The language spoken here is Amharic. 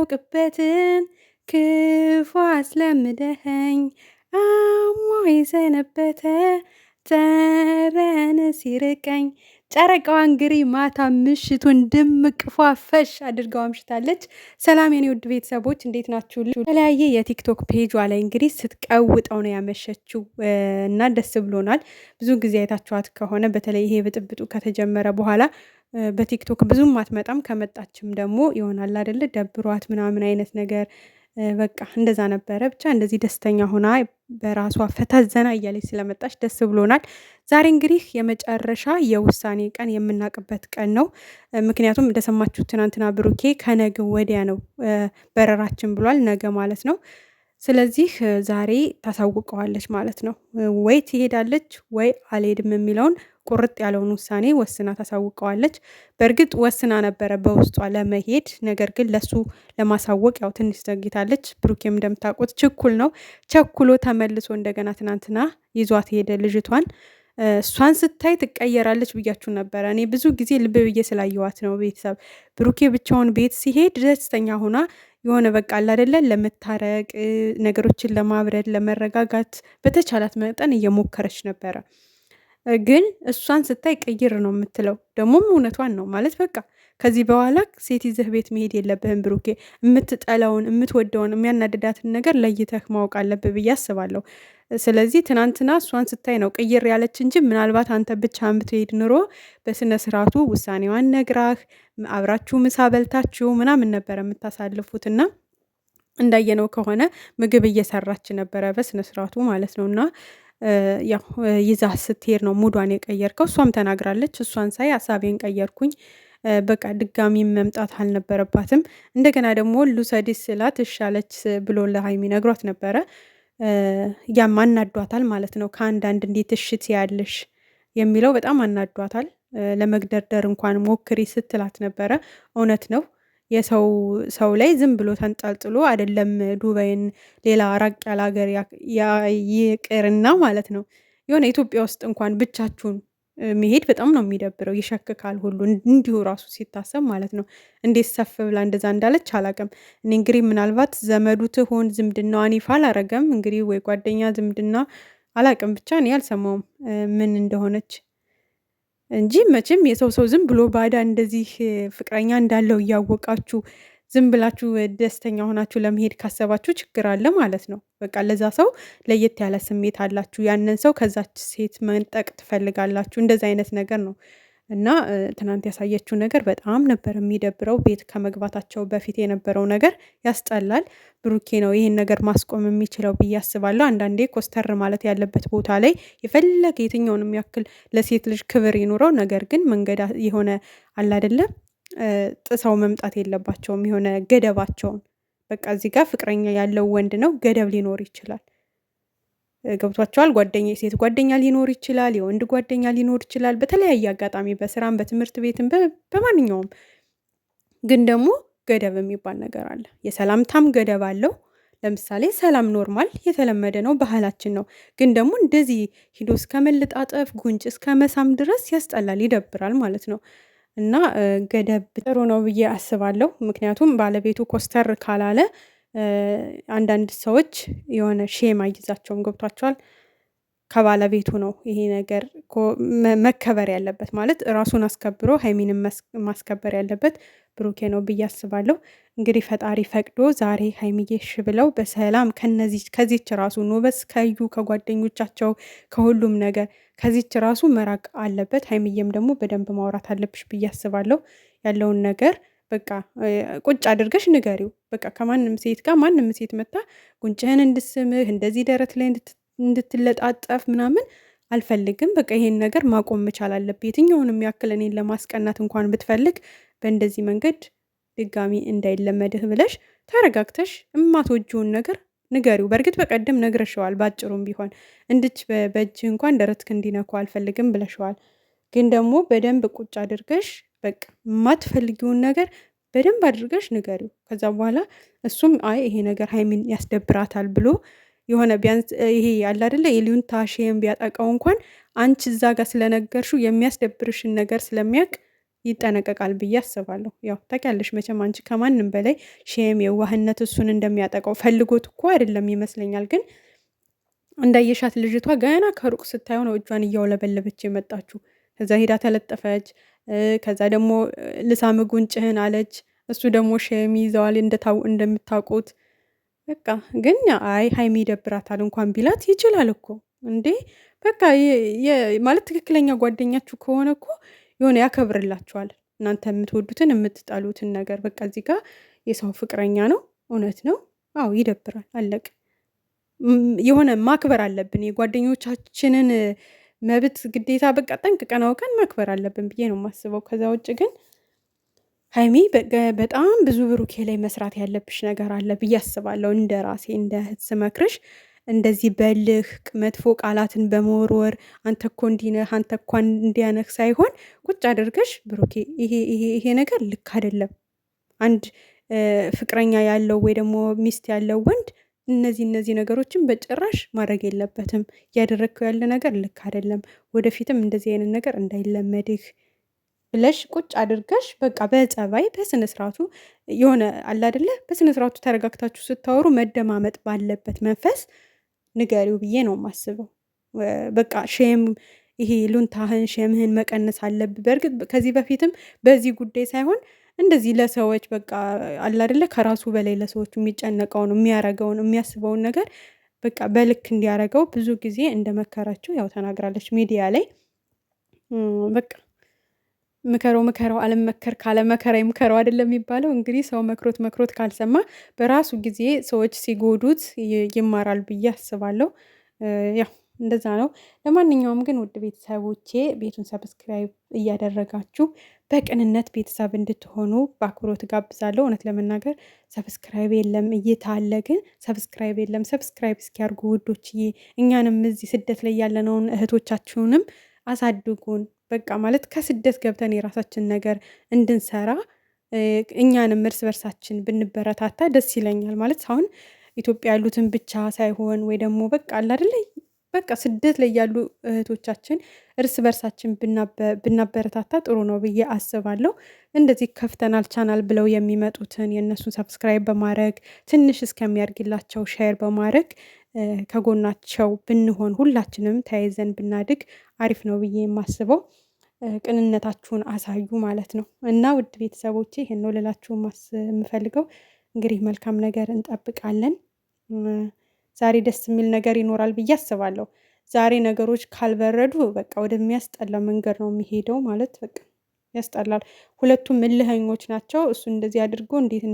ማላውቅበትን ክፉ አስለምደኸኝ አሞኝ ሰነበተ ጠረን ሲርቀኝ። ጨረቃዋ እንግዲህ ማታ ምሽቱን ድምቅ ፏፈሽ አድርገው አምሽታለች። ሰላም የኔ ውድ ቤተሰቦች እንዴት ናችሁ? የተለያየ የቲክቶክ ፔጇ ላይ እንግዲህ ስትቀውጠው ነው ያመሸችው እና ደስ ብሎናል። ብዙ ጊዜ አይታችኋት ከሆነ በተለይ ይሄ ብጥብጡ ከተጀመረ በኋላ በቲክቶክ ብዙም አትመጣም። ከመጣችም ደግሞ ይሆናል አይደለ ደብሯት ምናምን አይነት ነገር በቃ እንደዛ ነበረ። ብቻ እንደዚህ ደስተኛ ሆና በራሷ ፈታ ዘና እያለች ስለመጣች ደስ ብሎናል። ዛሬ እንግዲህ የመጨረሻ የውሳኔ ቀን የምናውቅበት ቀን ነው። ምክንያቱም እንደሰማችሁት ትናንትና ብሩኬ ከነገ ወዲያ ነው በረራችን ብሏል፣ ነገ ማለት ነው። ስለዚህ ዛሬ ታሳውቀዋለች ማለት ነው። ወይ ትሄዳለች ወይ አልሄድም የሚለውን ቁርጥ ያለውን ውሳኔ ወስና ታሳውቀዋለች። በእርግጥ ወስና ነበረ በውስጧ ለመሄድ፣ ነገር ግን ለሱ ለማሳወቅ ያው ትንሽ ዘግይታለች። ብሩኬም እንደምታውቁት ችኩል ነው። ቸኩሎ ተመልሶ እንደገና ትናንትና ይዟት ሄደ ልጅቷን። እሷን ስታይ ትቀየራለች ብያችሁ ነበረ። እኔ ብዙ ጊዜ ልብ ብዬ ስላየዋት ነው። ቤተሰብ ብሩኬ ብቻውን ቤት ሲሄድ ደስተኛ ሆና የሆነ በቃ አላደለ ለመታረቅ ነገሮችን ለማብረድ ለመረጋጋት በተቻላት መጠን እየሞከረች ነበረ። ግን እሷን ስታይ ቅይር ነው የምትለው። ደግሞም እውነቷን ነው ማለት በቃ ከዚህ በኋላ ሴት ይዘህ ቤት መሄድ የለብህም ብሩኬ። የምትጠላውን የምትወደውን የሚያናድዳትን ነገር ለይተህ ማወቅ አለብህ ብዬ አስባለሁ። ስለዚህ ትናንትና እሷን ስታይ ነው ቅይር ያለች እንጂ ምናልባት አንተ ብቻ ብትሄድ ኑሮ በስነ ስርዓቱ ውሳኔዋን ነግራህ አብራችሁ ምሳ በልታችሁ ምናምን ነበረ የምታሳልፉትና እንዳየነው ከሆነ ምግብ እየሰራች ነበረ በስነ ስርዓቱ ማለት ነው። እና ያው ይዛ ስትሄድ ነው ሙዷን የቀየርከው። እሷም ተናግራለች። እሷን ሳይ ሀሳቤን ቀየርኩኝ፣ በቃ ድጋሚ መምጣት አልነበረባትም። እንደገና ደግሞ ልውሰድሽ ስላት እሻለች ብሎ ለሀይሚ ነግሯት ነበረ። ያም አናዷታል ማለት ነው። ከአንዳንድ እንዴት እሽት ያለሽ የሚለው በጣም አናዷታል። ለመግደርደር እንኳን ሞክሪ ስትላት ነበረ። እውነት ነው። የሰው ሰው ላይ ዝም ብሎ ተንጠልጥሎ አይደለም ዱባይን ሌላ ራቅ ያለ ሀገር ይቅርና ማለት ነው የሆነ ኢትዮጵያ ውስጥ እንኳን ብቻችሁን መሄድ በጣም ነው የሚደብረው። ይሸክካል ሁሉ እንዲሁ ራሱ ሲታሰብ ማለት ነው። እንዴት ሰፍ ብላ እንደዛ እንዳለች አላውቅም። እኔ እንግዲህ ምናልባት ዘመዱ ትሆን ዝምድናዋን ይፋ አላረገም እንግዲህ ወይ ጓደኛ ዝምድና አላውቅም። ብቻ እኔ አልሰማውም ምን እንደሆነች እንጂ መቼም የሰው ሰው ዝም ብሎ ባዳ እንደዚህ ፍቅረኛ እንዳለው እያወቃችሁ ዝም ብላችሁ ደስተኛ ሆናችሁ ለመሄድ ካሰባችሁ ችግር አለ ማለት ነው። በቃ ለዛ ሰው ለየት ያለ ስሜት አላችሁ። ያንን ሰው ከዛች ሴት መንጠቅ ትፈልጋላችሁ። እንደዚ አይነት ነገር ነው። እና ትናንት ያሳየችው ነገር በጣም ነበር የሚደብረው። ቤት ከመግባታቸው በፊት የነበረው ነገር ያስጠላል። ብሩኬ ነው ይሄን ነገር ማስቆም የሚችለው ብዬ አስባለሁ። አንዳንዴ ኮስተር ማለት ያለበት ቦታ ላይ የፈለገ የትኛውንም ያክል ለሴት ልጅ ክብር ይኑረው፣ ነገር ግን መንገድ የሆነ አለ አይደለም ጥሰው መምጣት የለባቸውም። የሆነ ገደባቸውን በቃ እዚህ ጋር ፍቅረኛ ያለው ወንድ ነው፣ ገደብ ሊኖር ይችላል። ገብቷቸዋል። ጓደኛ የሴት ጓደኛ ሊኖር ይችላል፣ የወንድ ጓደኛ ሊኖር ይችላል። በተለያየ አጋጣሚ በስራም በትምህርት ቤትም በማንኛውም ግን ደግሞ ገደብ የሚባል ነገር አለ። የሰላምታም ገደብ አለው። ለምሳሌ ሰላም ኖርማል የተለመደ ነው፣ ባህላችን ነው። ግን ደግሞ እንደዚህ ሂዶ እስከ መለጣጠፍ ጉንጭ እስከ መሳም ድረስ ያስጠላል፣ ይደብራል ማለት ነው። እና ገደብ ጥሩ ነው ብዬ አስባለሁ። ምክንያቱም ባለቤቱ ኮስተር ካላለ አንዳንድ ሰዎች የሆነ ሼም አይዛቸውም። ገብቷቸዋል። ከባለቤቱ ነው ይሄ ነገር መከበር ያለበት ማለት ራሱን አስከብሮ ሀይሚንም ማስከበር ያለበት ብሩኬ ነው ብዬ አስባለሁ። እንግዲህ ፈጣሪ ፈቅዶ ዛሬ ሀይሚዬ እሺ ብለው በሰላም ከዚች ራሱ ኖበስ ከዩ ከጓደኞቻቸው ከሁሉም ነገር ከዚች ራሱ መራቅ አለበት። ሀይሚዬም ደግሞ በደንብ ማውራት አለብሽ ብዬ አስባለሁ። ያለውን ነገር በቃ ቁጭ አድርገሽ ንገሪው። በቃ ከማንም ሴት ጋር ማንም ሴት መታ ጉንጭህን እንድስምህ እንደዚህ ደረት ላይ እንድትለጣጠፍ ምናምን አልፈልግም። በቃ ይሄን ነገር ማቆም መቻል አለብህ። የትኛውንም ያክል እኔን ለማስቀናት እንኳን ብትፈልግ በእንደዚህ መንገድ ድጋሚ እንዳይለመድህ ብለሽ ተረጋግተሽ እማትወጂውን ነገር ንገሪው። በእርግጥ በቀደም ነግረሸዋል፣ ባጭሩም ቢሆን እንድች በእጅህ እንኳን ደረትክ እንዲነኩ አልፈልግም ብለሸዋል። ግን ደግሞ በደንብ ቁጭ አድርገሽ በቃ የማትፈልጊውን ነገር በደንብ አድርገሽ ንገሪው። ከዛ በኋላ እሱም አይ ይሄ ነገር ሀይሚን ያስደብራታል ብሎ የሆነ ቢያንስ ይሄ ያለ አይደለ የሊዩንታ ሼም ቢያጠቃው እንኳን አንቺ እዛ ጋር ስለነገርሽው የሚያስደብርሽን ነገር ስለሚያውቅ ይጠነቀቃል ብዬ አስባለሁ። ያው ታውቂያለሽ መቼም አንቺ ከማንም በላይ ሼም የዋህነት እሱን እንደሚያጠቃው ፈልጎት እኮ አይደለም ይመስለኛል። ግን እንዳየሻት ልጅቷ ገና ከሩቅ ስታየው ነው እጇን እያውለበለበች የመጣችው። ከዛ ሄዳ ተለጠፈች። ከዛ ደግሞ ልሳም ጉንጭህን አለች። እሱ ደግሞ ሼም ይዘዋል እንደምታውቁት። በቃ ግን አይ ሀይሚ ይደብራታል እንኳን ቢላት ይችላል እኮ እንዴ። በቃ ማለት ትክክለኛ ጓደኛችሁ ከሆነ እኮ የሆነ ያከብርላችኋል። እናንተ የምትወዱትን የምትጠሉትን ነገር በቃ እዚህ ጋር የሰው ፍቅረኛ ነው፣ እውነት ነው። አዎ ይደብራል፣ አለቅ የሆነ ማክበር አለብን የጓደኞቻችንን መብት ግዴታ በቃ ጠንቅቀን አውቀን ማክበር አለብን ብዬ ነው የማስበው። ከዛ ውጭ ግን ሀይሚ በጣም ብዙ ብሩኬ ላይ መስራት ያለብሽ ነገር አለ ብዬ አስባለሁ። እንደ ራሴ እንደ እህት ስመክርሽ እንደዚህ በልህ መጥፎ ቃላትን በመወርወር አንተ እኮ እንዲህ ነህ፣ አንተ እኮ እንዲያ ነህ ሳይሆን ቁጭ አድርገሽ ብሩኬ ይሄ ነገር ልክ አይደለም። አንድ ፍቅረኛ ያለው ወይ ደግሞ ሚስት ያለው ወንድ እነዚህ ነገሮችን በጭራሽ ማድረግ የለበትም። እያደረግከው ያለ ነገር ልክ አይደለም። ወደፊትም እንደዚህ አይነት ነገር እንዳይለመድህ ብለሽ ቁጭ አድርገሽ በቃ በጸባይ በስነ ስርዓቱ የሆነ አለ አይደለ፣ በስነ ስርዓቱ ተረጋግታችሁ ስታወሩ መደማመጥ ባለበት መንፈስ ንገሪው ብዬ ነው የማስበው። በቃ ሼም ይሄ ሉንታህን ሼምህን መቀነስ አለብህ። በእርግጥ ከዚህ በፊትም በዚህ ጉዳይ ሳይሆን እንደዚህ ለሰዎች በቃ አለ አይደለ ከራሱ በላይ ለሰዎች የሚጨነቀውን የሚያረገውን የሚያስበውን ነገር በቃ በልክ እንዲያረገው ብዙ ጊዜ እንደመከራቸው ያው ተናግራለች ሚዲያ ላይ። በቃ ምከረው አለመከር ካለ መከራ ይምከረው አይደለም የሚባለው። እንግዲህ ሰው መክሮት ካልሰማ በራሱ ጊዜ ሰዎች ሲጎዱት ይማራል ብዬ አስባለሁ። ያው እንደዛ ነው። ለማንኛውም ግን ውድ ቤተሰቦቼ ቤቱን ሰብስክራይብ እያደረጋችሁ በቅንነት ቤተሰብ እንድትሆኑ በአክብሮት ጋብዛለሁ። እውነት ለመናገር ሰብስክራይብ የለም እይታ አለ፣ ግን ሰብስክራይብ የለም። ሰብስክራይብ እስኪያርጉ ውዶችዬ፣ እኛንም እዚህ ስደት ላይ ያለነውን እህቶቻችሁንም አሳድጉን። በቃ ማለት ከስደት ገብተን የራሳችን ነገር እንድንሰራ እኛንም እርስ በርሳችን ብንበረታታ ደስ ይለኛል። ማለት አሁን ኢትዮጵያ ያሉትን ብቻ ሳይሆን ወይ ደግሞ በቃ አለ አይደለ በቃ ስደት ላይ ያሉ እህቶቻችን እርስ በርሳችን ብናበረታታ ጥሩ ነው ብዬ አስባለሁ። እንደዚህ ከፍተናል ቻናል ብለው የሚመጡትን የእነሱን ሰብስክራይብ በማድረግ ትንሽ እስከሚያድግላቸው ሼር በማድረግ ከጎናቸው ብንሆን ሁላችንም ተያይዘን ብናድግ አሪፍ ነው ብዬ የማስበው። ቅንነታችሁን አሳዩ ማለት ነው። እና ውድ ቤተሰቦቼ ይሄን ነው ልላችሁ የምፈልገው። እንግዲህ መልካም ነገር እንጠብቃለን። ዛሬ ደስ የሚል ነገር ይኖራል ብዬ አስባለሁ። ዛሬ ነገሮች ካልበረዱ በቃ ወደሚያስጠላ መንገድ ነው የሚሄደው። ማለት በቃ ያስጠላል። ሁለቱም እልኸኞች ናቸው። እሱ እንደዚህ አድርጎ እንዴት